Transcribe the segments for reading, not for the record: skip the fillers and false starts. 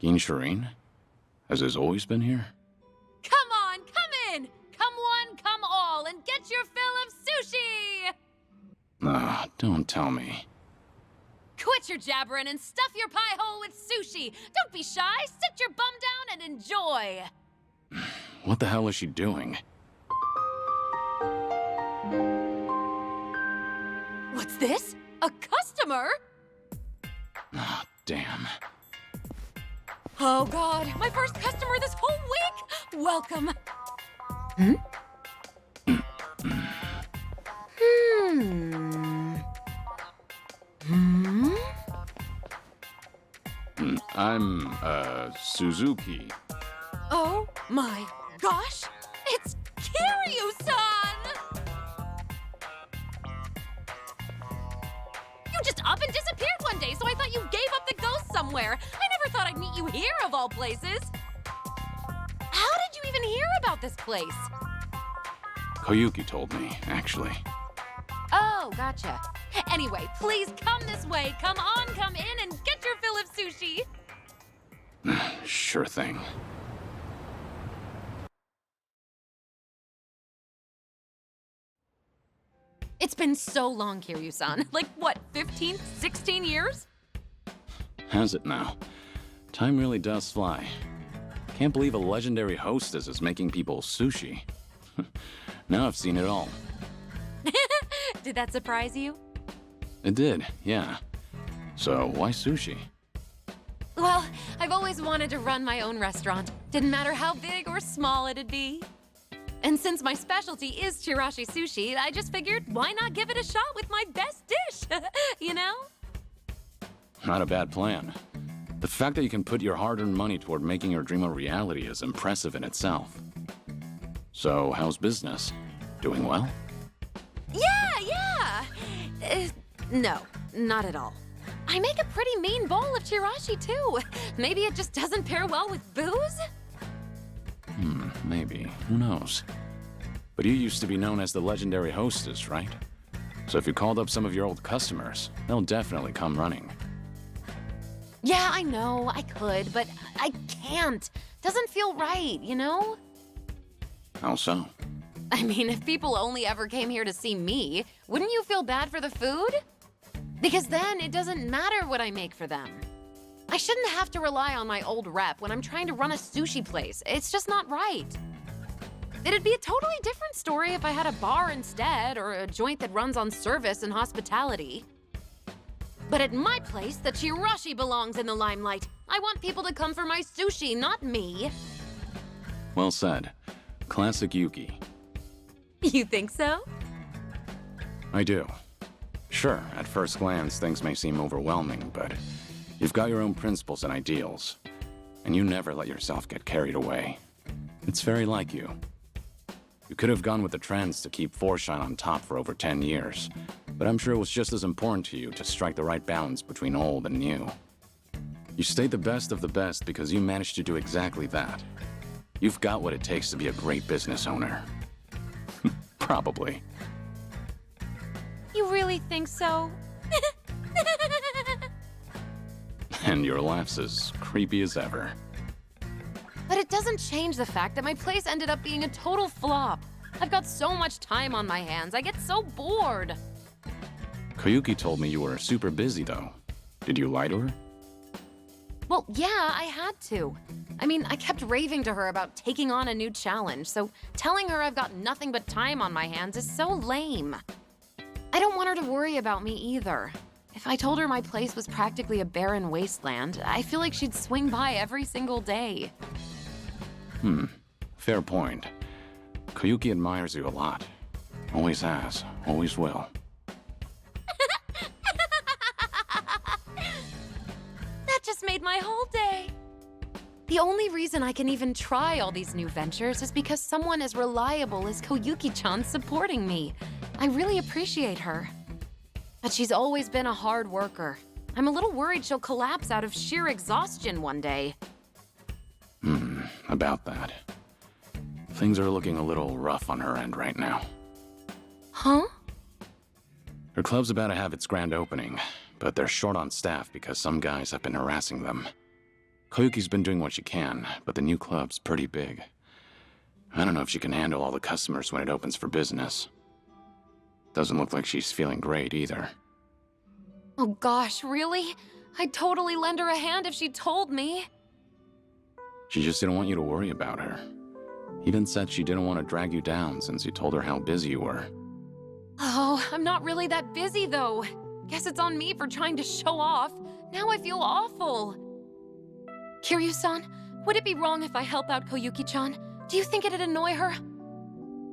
Ginshirine? Has this always been here? Come on, come in! Come one, come all, and get your fill of sushi! Ah, don't tell me. Quit your jabbering and stuff your pie hole with sushi! Don't be shy, sit your bum down and enjoy! What the hell is she doing? What's this? A customer? Ah, damn. Oh god, my first customer this whole week! Welcome. I'm, Suzuki. Oh my gosh! It's Kiryu-san! You just up and disappeared one day, so I thought you gave up the ghost somewhere. I never thought I'd meet you here, of all places. How did you even hear about this place? Koyuki told me, actually. Oh, gotcha. Anyway, please come this way. Come on, come in, and get your fill of sushi. Sure thing. It's been so long, Kiryu-san. Like, what, 15, 16 years? Has it now? Time really does fly. Can't believe a legendary hostess is making people sushi. Now I've seen it all. Did that surprise you? It did, yeah. So why sushi? Well, I've always wanted to run my own restaurant. Didn't matter how big or small it'd be. And since my specialty is chirashi sushi, I just figured, why not give it a shot with my best dish? You know? Not a bad plan. The fact that you can put your hard-earned money toward making your dream a reality is impressive in itself. So, how's business? Doing well? Yeah! No, not at all. I make a pretty mean bowl of chirashi, too. Maybe it just doesn't pair well with booze? Maybe. Who knows? But you used to be known as the legendary hostess, right? So if you called up some of your old customers, they'll definitely come running. Yeah, I know, I could, but I can't. Doesn't feel right, you know? How so? I mean, if people only ever came here to see me, wouldn't you feel bad for the food? Because then it doesn't matter what I make for them. I shouldn't have to rely on my old rep when I'm trying to run a sushi place. It's just not right. It'd be a totally different story if I had a bar instead, or a joint that runs on service and hospitality. But at my place, the chirashi belongs in the limelight. I want people to come for my sushi, not me. Well said. Classic Yuki. You think so? I do. Sure, at first glance, things may seem overwhelming, but you've got your own principles and ideals, and you never let yourself get carried away. It's very like you. You could have gone with the trends to keep Foreshine on top for over 10 years, but I'm sure it was just as important to you to strike the right balance between old and new. You stayed the best of the best because you managed to do exactly that. You've got what it takes to be a great business owner. Probably. You really think so? And your laugh's as creepy as ever. But it doesn't change the fact that my place ended up being a total flop. I've got so much time on my hands, I get so bored. Koyuki told me you were super busy, though. Did you lie to her? Well, yeah, I had to. I mean, I kept raving to her about taking on a new challenge, so telling her I've got nothing but time on my hands is so lame. I don't want her to worry about me either. If I told her my place was practically a barren wasteland, I feel like she'd swing by every single day. Fair point. Koyuki admires you a lot. Always has, always will. That just made my whole day. The only reason I can even try all these new ventures is because someone as reliable as Koyuki-chan supporting me. I really appreciate her. But she's always been a hard worker. I'm a little worried she'll collapse out of sheer exhaustion one day. About that. Things are looking a little rough on her end right now. Huh? Her club's about to have its grand opening, but they're short on staff because some guys have been harassing them. Koyuki's been doing what she can, but the new club's pretty big. I don't know if she can handle all the customers when it opens for business. Doesn't look like she's feeling great either. Oh gosh, really? I'd totally lend her a hand if she told me. She just didn't want you to worry about her. Even said she didn't want to drag you down since you told her how busy you were. Oh, I'm not really that busy though. Guess it's on me for trying to show off. Now I feel awful. Kiryu-san, would it be wrong if I help out Koyuki-chan? Do you think it'd annoy her?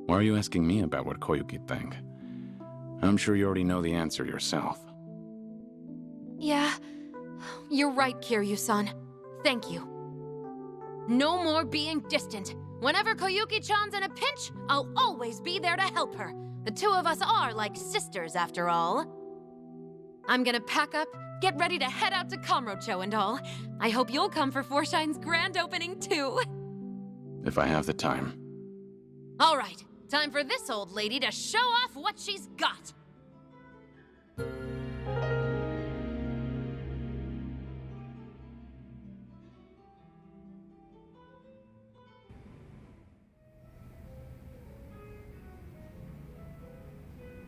Why are you asking me about what Koyuki think? I'm sure you already know the answer yourself. Yeah, you're right, Kiryu-san. Thank you. No more being distant. Whenever Koyuki-chan's in a pinch, I'll always be there to help her. The two of us are like sisters, after all. I'm gonna pack up, get ready to head out to Kamurocho and all. I hope you'll come for Forshine's grand opening, too. If I have the time. All right, time for this old lady to show off what she's got.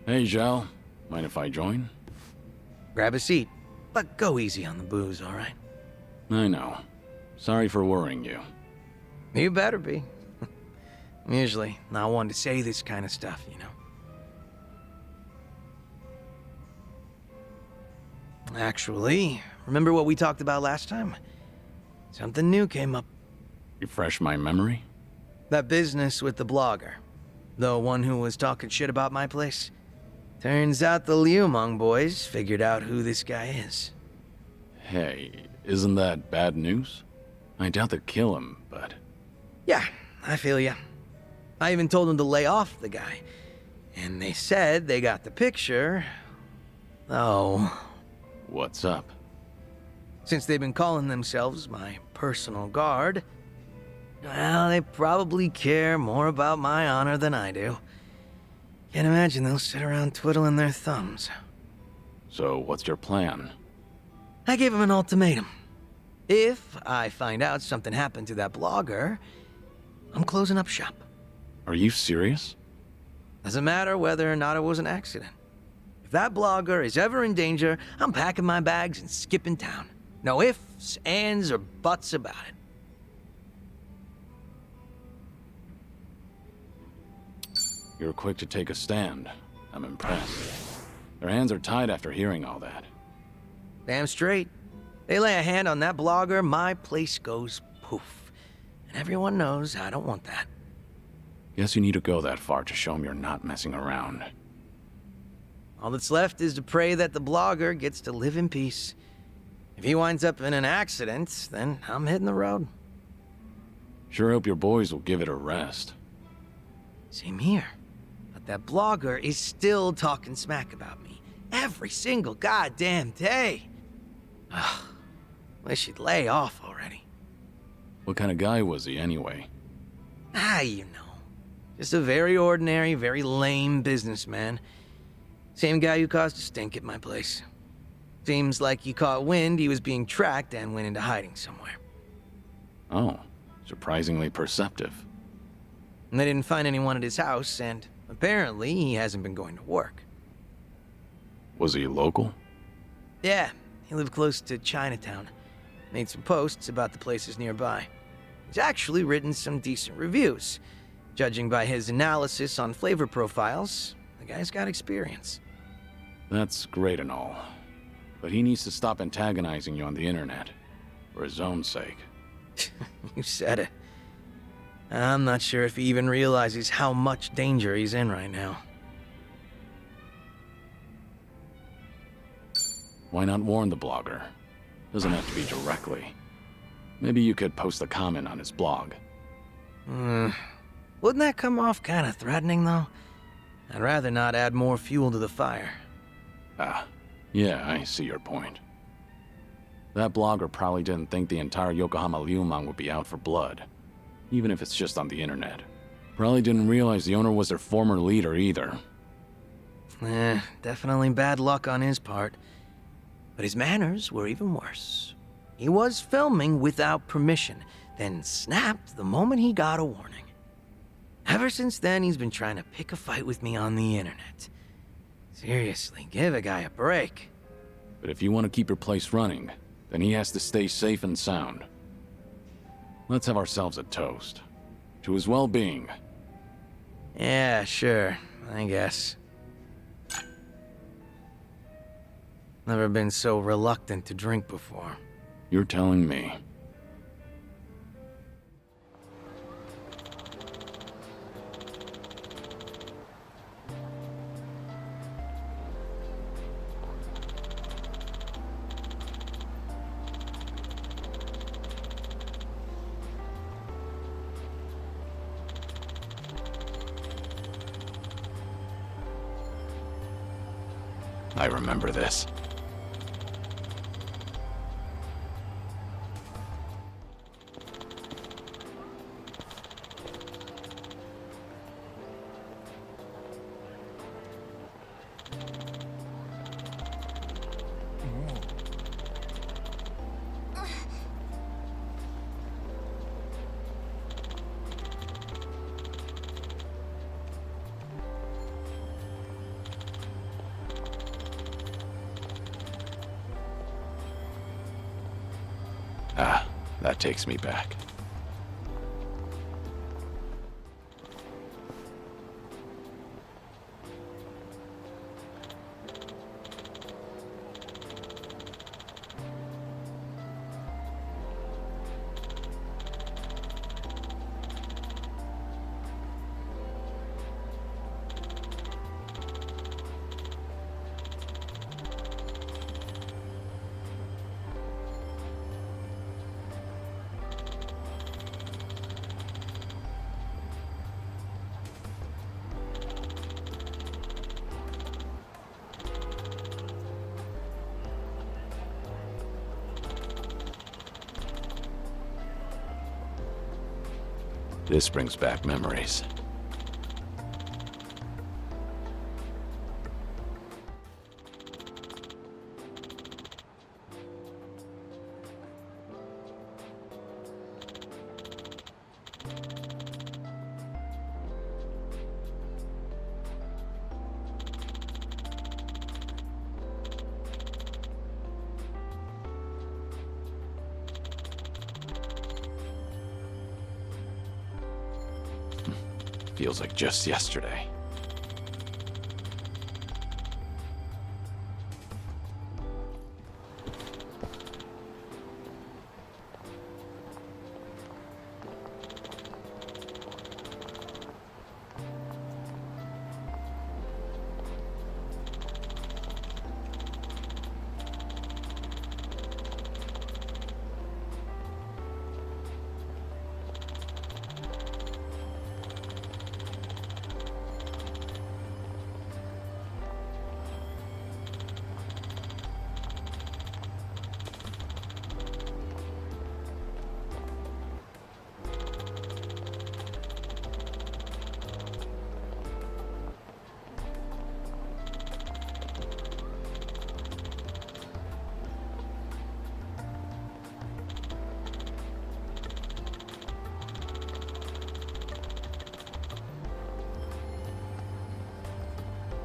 Hey, Zhao. Mind if I join? Grab a seat, but go easy on the booze, all right? I know. Sorry for worrying you. You better be. I'm usually not one to say this kind of stuff, you know? Actually, remember what we talked about last time? Something new came up. Refresh my memory? That business with the blogger. The one who was talking shit about my place. Turns out the Liumang boys figured out who this guy is. Hey, isn't that bad news? I doubt they'd kill him, but... Yeah, I feel ya. I even told them to lay off the guy. And they said they got the picture. Oh. What's up? Since they've been calling themselves my personal guard, well, they probably care more about my honor than I do. Can't imagine they'll sit around twiddling their thumbs. So, what's your plan? I gave them an ultimatum. If I find out something happened to that blogger, I'm closing up shop. Are you serious? Doesn't matter whether or not it was an accident. If that blogger is ever in danger, I'm packing my bags and skipping town. No ifs, ands, or buts about it. You're quick to take a stand. I'm impressed. Their hands are tied after hearing all that. Damn straight. They lay a hand on that blogger, my place goes poof. And everyone knows I don't want that. Guess you need to go that far to show them you're not messing around. All that's left is to pray that the blogger gets to live in peace. If he winds up in an accident, then I'm hitting the road. Sure hope your boys will give it a rest. Same here. But that blogger is still talking smack about me. Every single goddamn day. Ugh. Wish he'd lay off already. What kind of guy was he, anyway? You know. Just a very ordinary, very lame businessman. Same guy who caused a stink at my place. Seems like he caught wind he was being tracked and went into hiding somewhere. Oh, surprisingly perceptive. And they didn't find anyone at his house, and apparently he hasn't been going to work. Was he local? Yeah, he lived close to Chinatown. Made some posts about the places nearby. He's actually written some decent reviews. Judging by his analysis on flavor profiles, the guy's got experience. That's great and all. But he needs to stop antagonizing you on the internet. For his own sake. You said it. I'm not sure if he even realizes how much danger he's in right now. Why not warn the blogger? Doesn't have to be directly. Maybe you could post a comment on his blog. Wouldn't that come off kind of threatening, though? I'd rather not add more fuel to the fire. Ah, yeah, I see your point. That blogger probably didn't think the entire Yokohama Liumang would be out for blood. Even if it's just on the internet. Probably didn't realize the owner was their former leader either. Definitely bad luck on his part. But his manners were even worse. He was filming without permission, then snapped the moment he got a warning. Ever since then, he's been trying to pick a fight with me on the internet. Seriously, give a guy a break. But if you want to keep your place running, then he has to stay safe and sound. Let's have ourselves a toast. To his well-being. Yeah, sure, I guess. Never been so reluctant to drink before. You're telling me. I remember this. Ah, that takes me back. This brings back memories. Feels like just yesterday.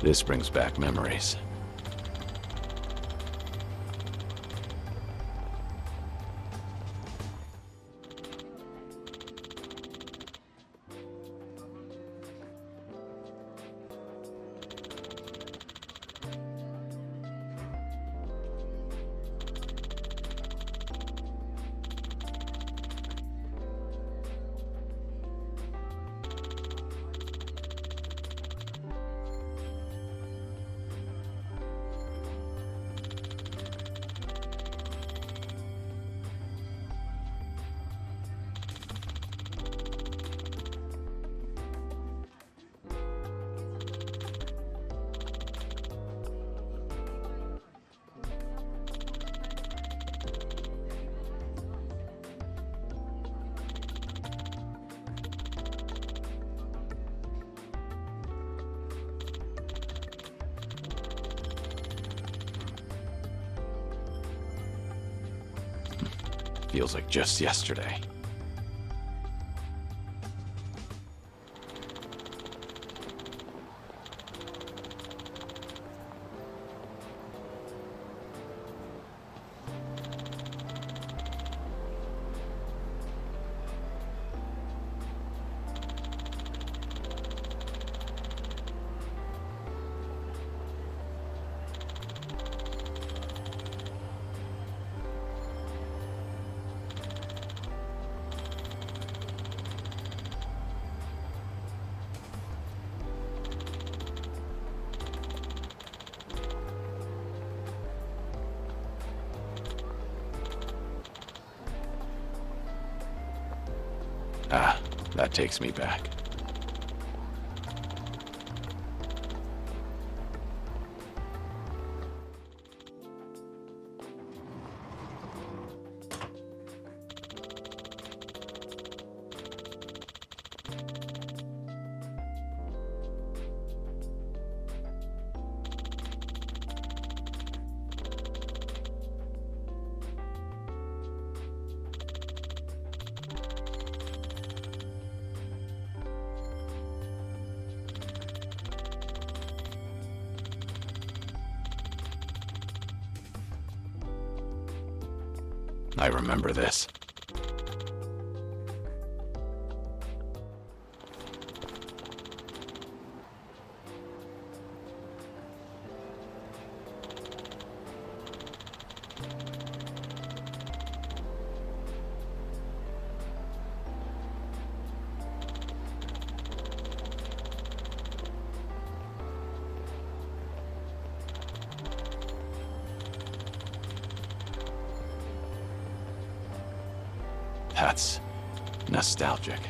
This brings back memories. Feels like just yesterday. Ah, that takes me back. I remember this. That's nostalgic.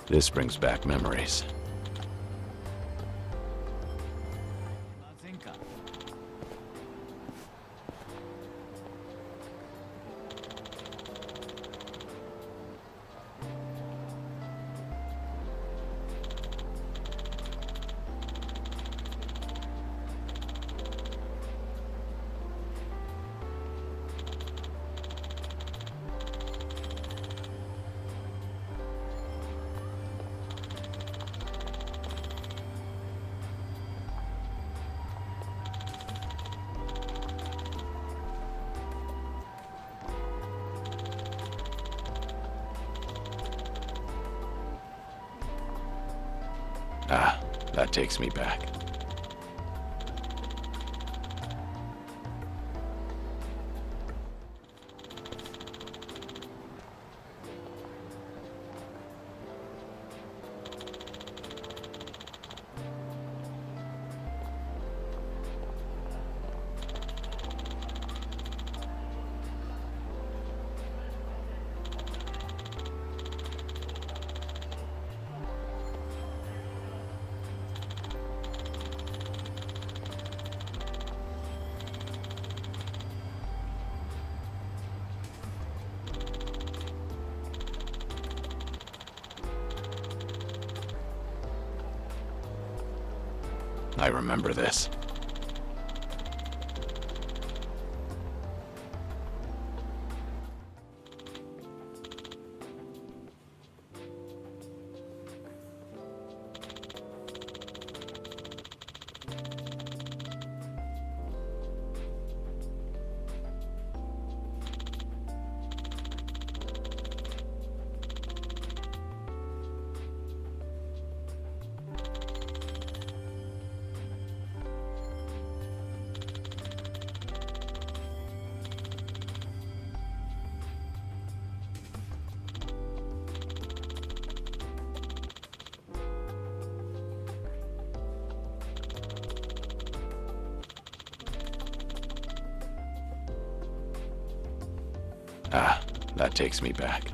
This brings back memories. Ah, that takes me back. I remember this. Ah, that takes me back.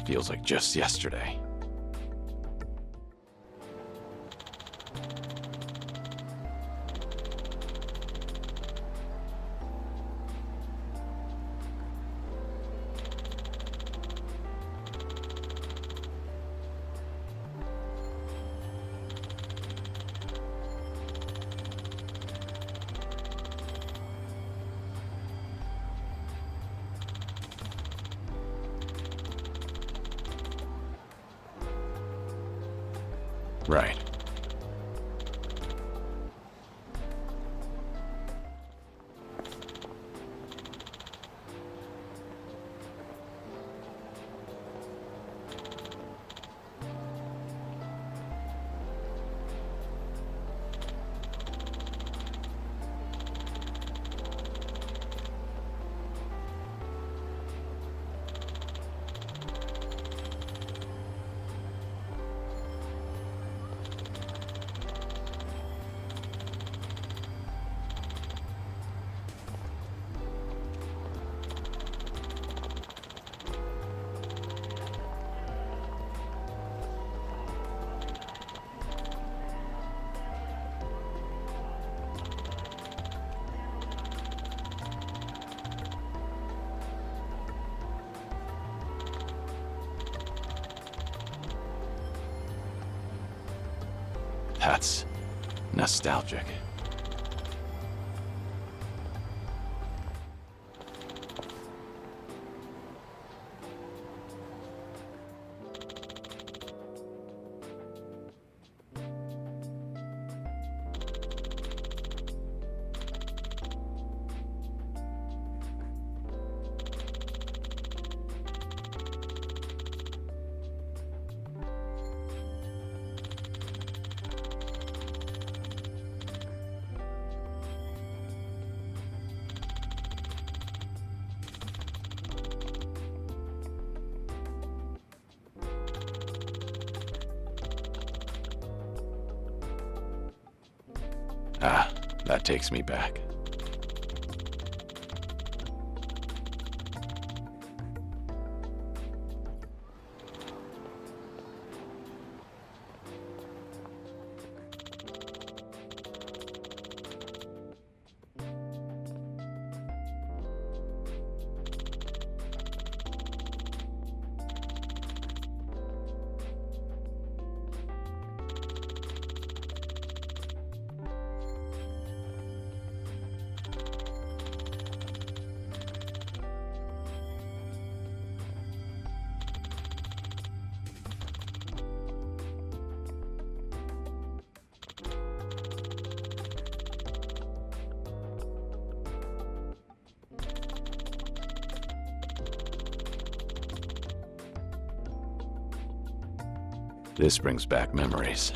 Feels like just yesterday. Right. That's nostalgic. Ah, that takes me back. This brings back memories.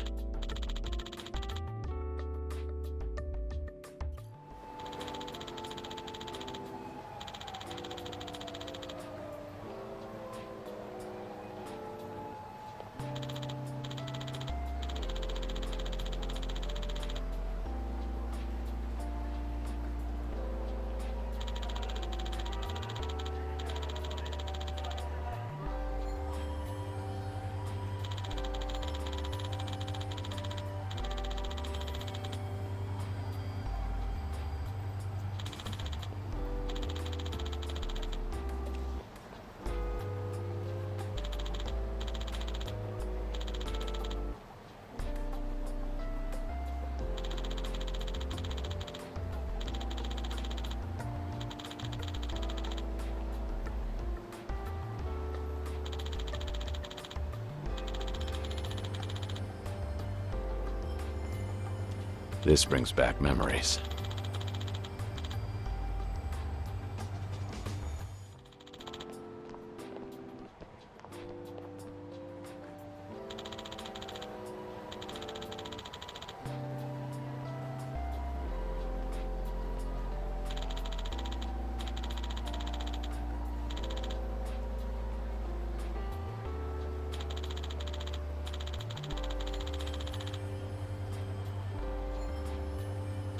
This brings back memories.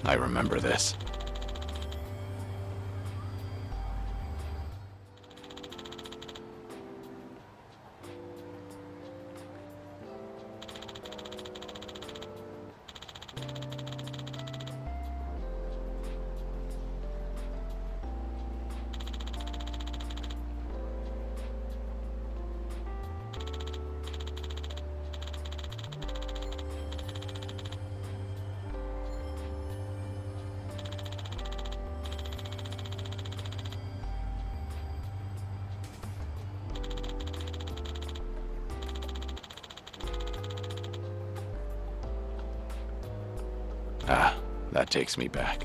I remember this. Ah, that takes me back.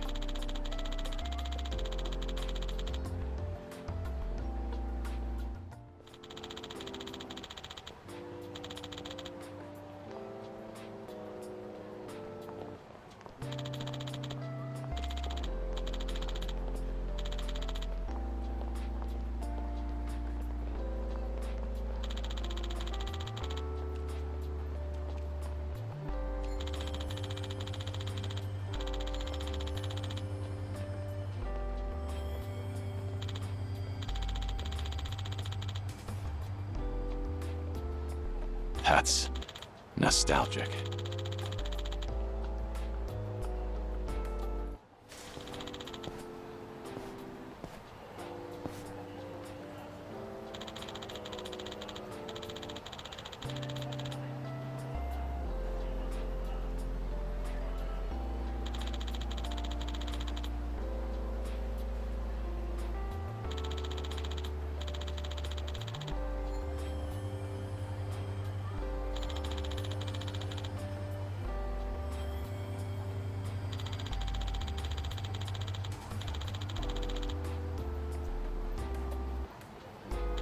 That's nostalgic.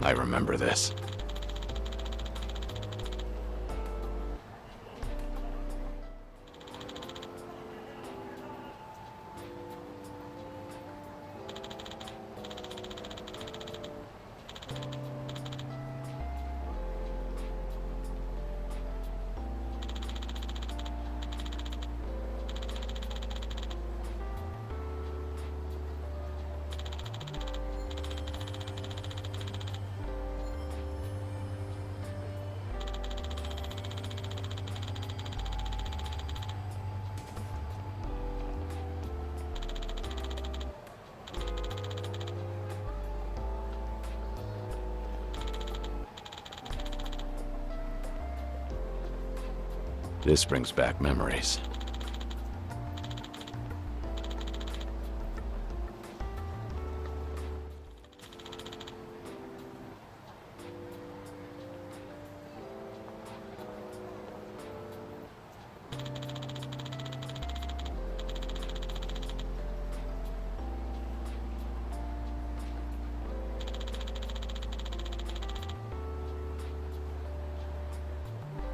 I remember this. This brings back memories.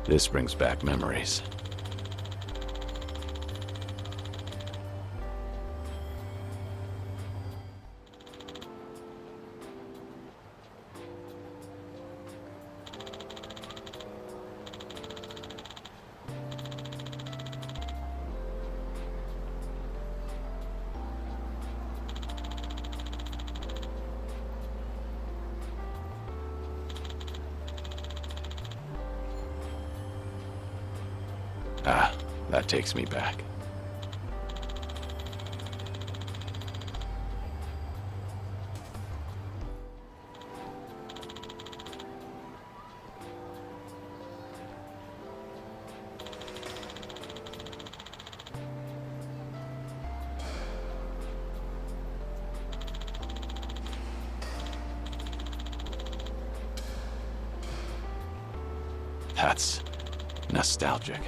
This brings back memories. Ah, that takes me back. That's nostalgic.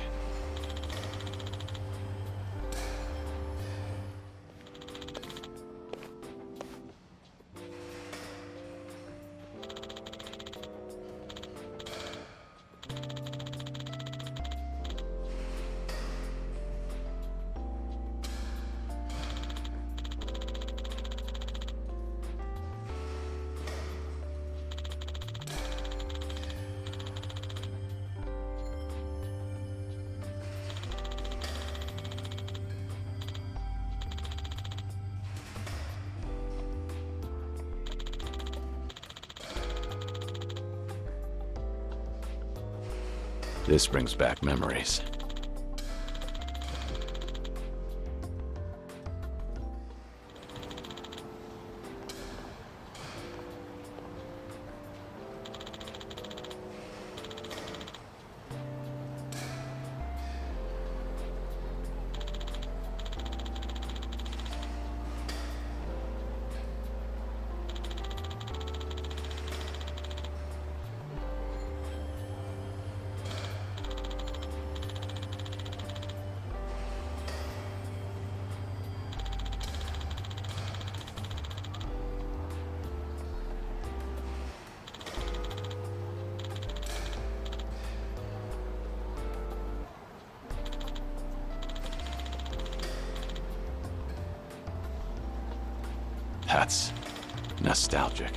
This brings back memories. That's nostalgic.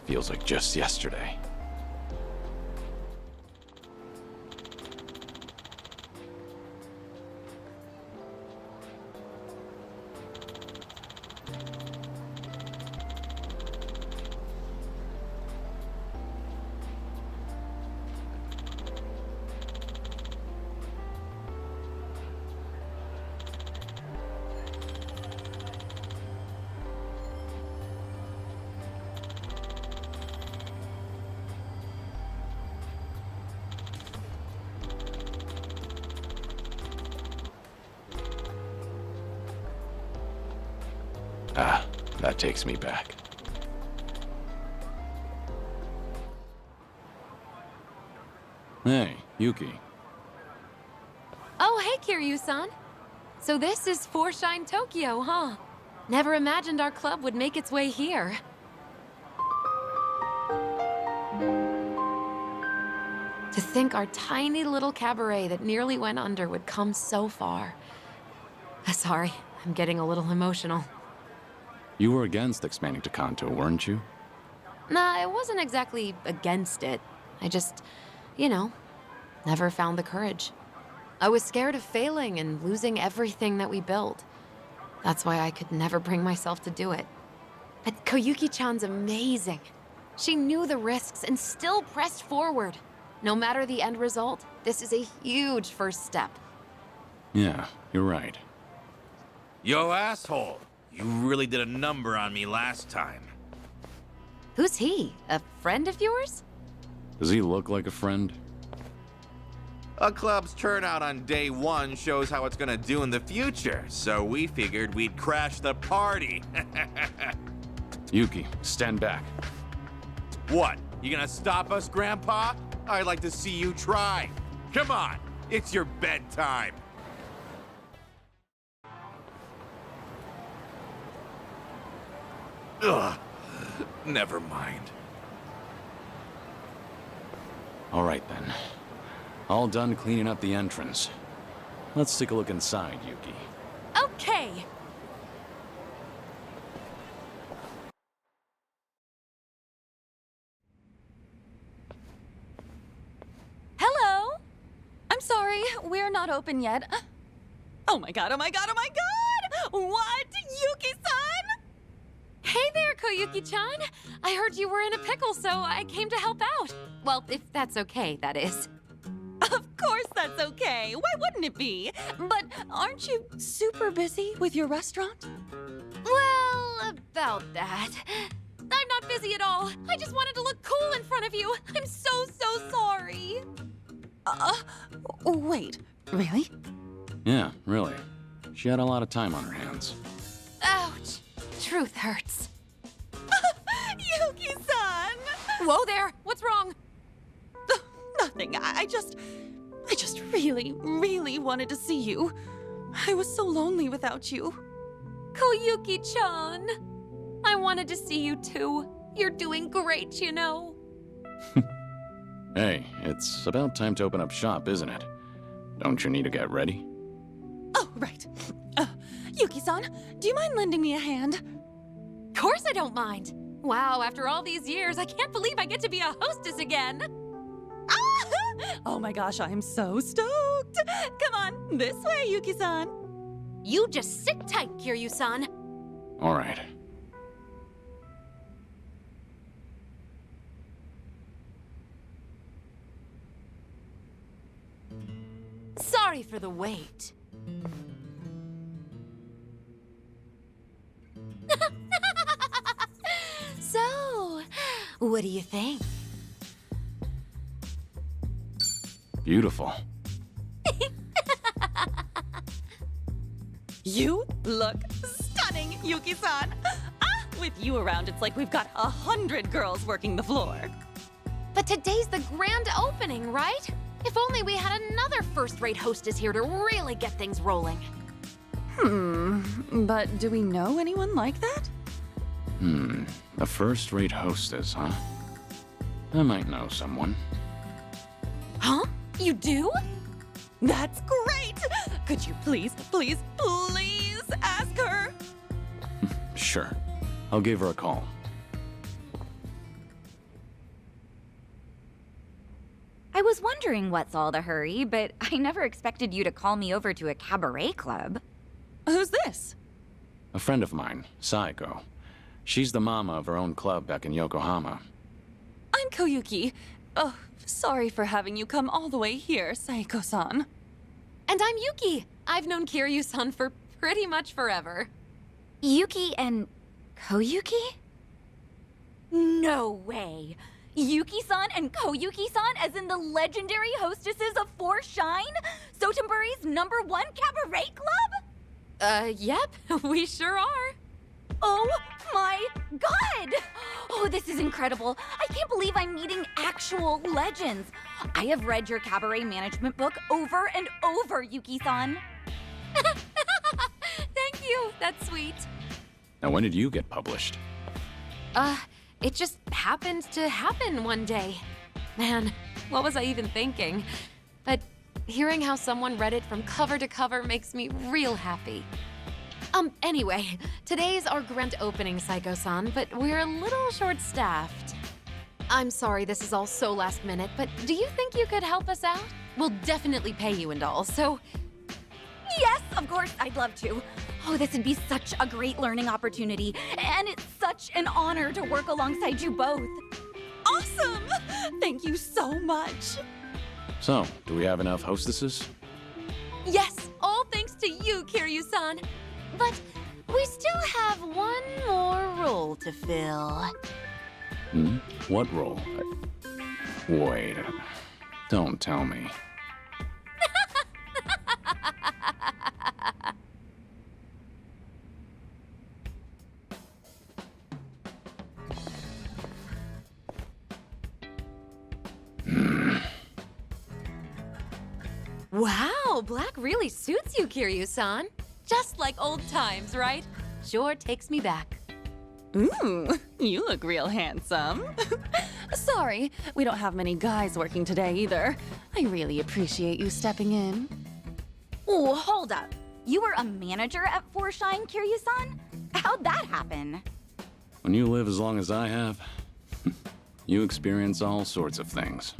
Feels like just yesterday. Ah, that takes me back. Hey, Yuki. Oh, hey, Kiryu-san. So this is Foreshine Tokyo, huh? Never imagined our club would make its way here. To think our tiny little cabaret that nearly went under would come so far. Sorry, I'm getting a little emotional. You were against expanding to Kanto, weren't you? Nah, I wasn't exactly against it. I just, never found the courage. I was scared of failing and losing everything that we built. That's why I could never bring myself to do it. But Koyuki-chan's amazing. She knew the risks and still pressed forward. No matter the end result, this is a huge first step. Yeah, you're right. Yo, asshole! You really did a number on me last time. Who's he? A friend of yours? Does he look like a friend? A club's turnout on day one shows how it's gonna do in the future, so we figured we'd crash the party. Yuki, stand back. What? You gonna stop us, Grandpa? I'd like to see you try. Come on, it's your bedtime. Ugh, never mind. All right then. All done cleaning up the entrance. Let's take a look inside, Yuki. Okay. Hello? I'm sorry, we're not open yet. Oh my god, oh my god, oh my god! What? Yuki-san? Hey there, Koyuki-chan. I heard you were in a pickle, so I came to help out. Well, if that's okay, that is. Of course that's okay. Why wouldn't it be? But aren't you super busy with your restaurant? Well, about that. I'm not busy at all. I just wanted to look cool in front of you. I'm so sorry. Wait, really? Yeah, really. She had a lot of time on her hands. Ouch. Truth hurts. Yuki-san! Whoa there. What's wrong? Nothing. I just just really, really wanted to see you. I was so lonely without you. Koyuki-chan! I wanted to see you too. You're doing great, you know. Hey, it's about time to open up shop, isn't it? Don't you need to get ready? Oh, right. Yuki-san, do you mind lending me a hand? Of course I don't mind. Wow, after all these years, I can't believe I get to be a hostess again. Ah! Oh my gosh, I'm so stoked. Come on, this way, Yuki-san. You just sit tight, Kiryu-san. All right. Sorry for the wait. So, what do you think? Beautiful. You look stunning, Yuki-san. Ah, with you around, it's like we've got 100 girls working the floor. But today's the grand opening, right? If only we had another first-rate hostess here to really get things rolling. But do we know anyone like that? A first-rate hostess, huh? I might know someone. Huh? You do? That's great! Could you please, please, please ask her? Sure. I'll give her a call. I was wondering what's all the hurry, but I never expected you to call me over to a cabaret club. Who's this? A friend of mine, Saiko. She's the mama of her own club back in Yokohama. I'm Koyuki. Oh, sorry for having you come all the way here, Saiko-san. And I'm Yuki. I've known Kiryu-san for pretty much forever. Yuki and Koyuki? No way. Yuki-san and Koyuki-san as in the legendary hostesses of Four Shine? Sotenburi's #1 cabaret club? Yep, we sure are. Oh my god! Oh, this is incredible. I can't believe I'm meeting actual legends. I have read your cabaret management book over and over, Yuki-san. Thank you, that's sweet. Now, when did you get published? It just happened to happen one day. Man, what was I even thinking? But hearing how someone read it from cover to cover makes me real happy. Anyway, today's our grand opening, Saiko-san, but we're a little short-staffed. I'm sorry this is all so last minute, but do you think you could help us out? We'll definitely pay you and all, so... Yes, of course, I'd love to. Oh, this would be such a great learning opportunity, and it's such an honor to work alongside you both. Awesome! Thank you so much. So, do we have enough hostesses? Yes, all thanks to you, Kiryu-san. But we still have one more role to fill. What role? Wait, don't tell me. Wow, black really suits you, Kiryu-san. Just like old times, right? Sure takes me back. Ooh, you look real handsome. Sorry, we don't have many guys working today either. I really appreciate you stepping in. Oh, hold up. You were a manager at Four Shine, Kiryu-san? How'd that happen? When you live as long as I have, you experience all sorts of things.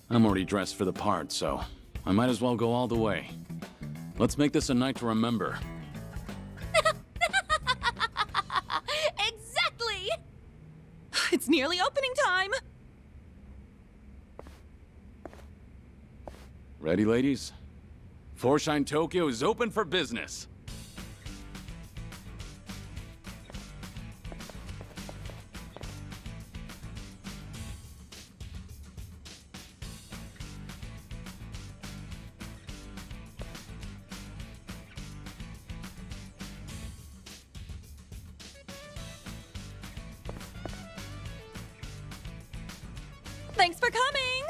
I'm already dressed for the part, so I might as well go all the way. Let's make this a night to remember. Exactly! It's nearly opening time. Ready, ladies? Four Shine Tokyo is open for business. Thanks for coming.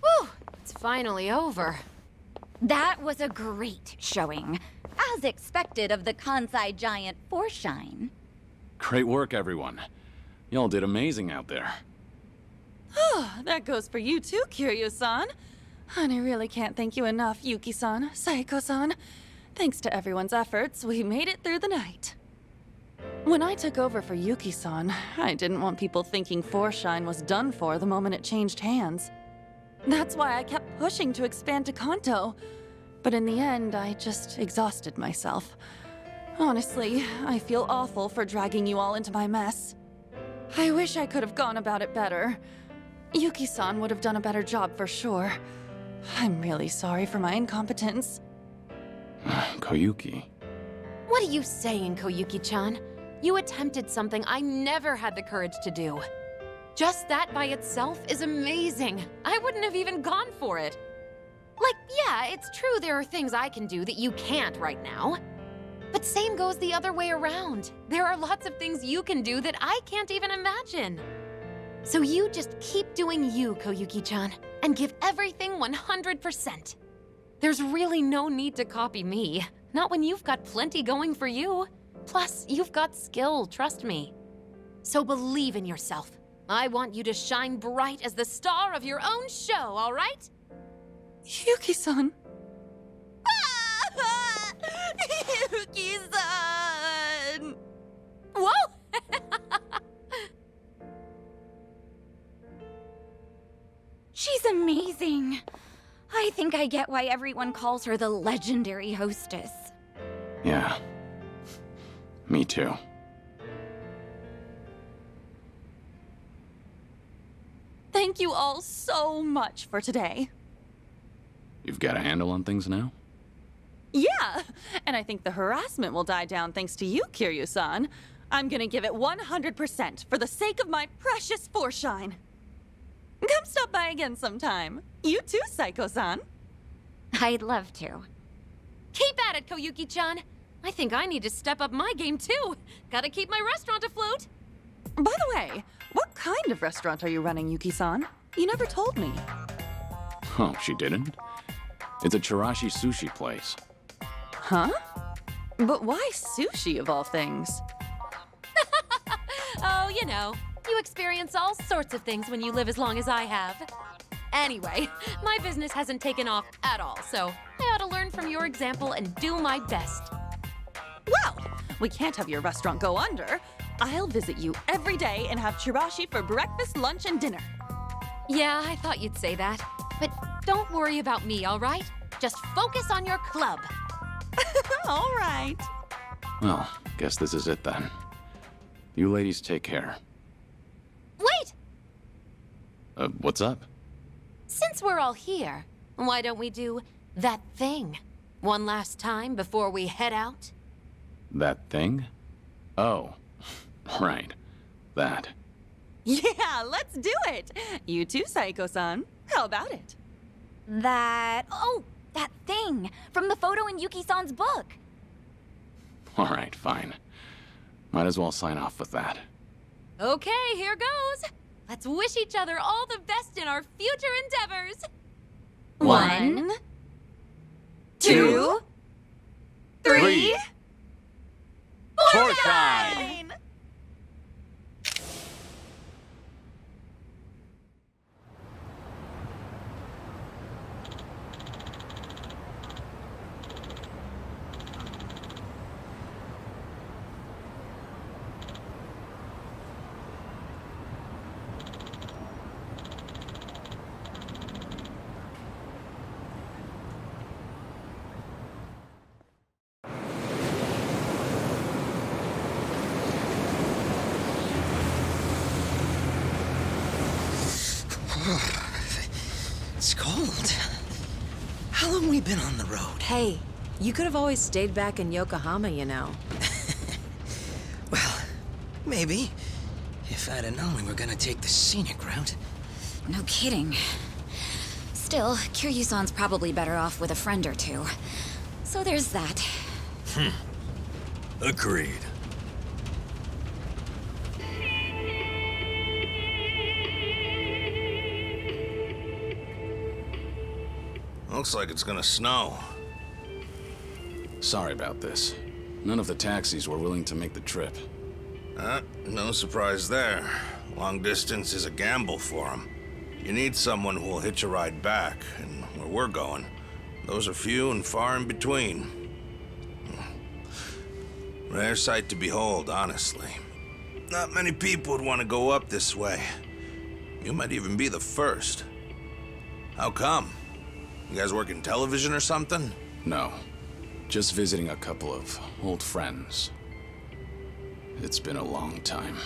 Whew, it's finally over. That was a great showing, as expected of the Kansai giant Forshine. Great work, everyone. Y'all did amazing out there. That goes for you too, Kiryu-san. And I really can't thank you enough, Yuki-san, Saeko-san. Thanks to everyone's efforts, we made it through the night. When I took over for Yuki-san, I didn't want people thinking Forshine was done for the moment it changed hands. That's why I kept pushing to expand to Kanto. But in the end, I just exhausted myself. Honestly, I feel awful for dragging you all into my mess. I wish I could have gone about it better. Yuki-san would have done a better job for sure. I'm really sorry for my incompetence. Koyuki. What are you saying, Koyuki-chan? You attempted something I never had the courage to do. Just that by itself is amazing. I wouldn't have even gone for it. Like, yeah, it's true there are things I can do that you can't right now. But same goes the other way around. There are lots of things you can do that I can't even imagine. So you just keep doing you, Koyuki-chan, and give everything 100%. There's really no need to copy me. Not when you've got plenty going for you. Plus, you've got skill, trust me. So believe in yourself. I want you to shine bright as the star of your own show, all right? Yuki-san. Yuki-san! Whoa! She's amazing. I think I get why everyone calls her the legendary hostess. Yeah. Me too. Thank you all so much for today. You've got a handle on things now? Yeah, and I think the harassment will die down thanks to you, Kiryu-san. I'm gonna give it 100% for the sake of my precious Forshine. Come stop by again sometime. You too, Saeko-san. I'd love to. Keep at it, Koyuki-chan. I think I need to step up my game too. Gotta keep my restaurant afloat. By the way, what kind of restaurant are you running, Yuki-san? You never told me. Oh, she didn't? It's a Chirashi sushi place. Huh? But why sushi of all things? Oh, you know, you experience all sorts of things when you live as long as I have. Anyway, my business hasn't taken off at all, so I ought to learn from your example and do my best. Well, we can't have your restaurant go under. I'll visit you every day and have chirashi for breakfast, lunch, and dinner. Yeah, I thought you'd say that. But don't worry about me, all right? Just focus on your club. All right. Well, guess this is it then. You ladies take care. Wait! What's up? Since we're all here, why don't we do that thing one last time before we head out? That thing? Oh, right. That. Yeah, let's do it. You too, Saeko-san. How about it? That thing from the photo in Yuki-san's book. All right, fine. Might as well sign off with that. Okay, here goes. Let's wish each other all the best in our future endeavors. 1, 2, 3. Forshine! It's cold. How long we been on the road? Hey, you could have always stayed back in Yokohama, you know. Well, maybe. If I'd have known we were gonna take the scenic route. No kidding. Still, Kiryu-san's probably better off with a friend or two. So there's that. Agreed. Looks like it's gonna snow. Sorry about this. None of the taxis were willing to make the trip. No surprise there. Long distance is a gamble for them. You need someone who will hitch a ride back, and where we're going, those are few and far in between. Rare sight to behold, honestly. Not many people would want to go up this way. You might even be the first. How come? You guys work in television or something? No. Just visiting a couple of old friends. It's been a long time.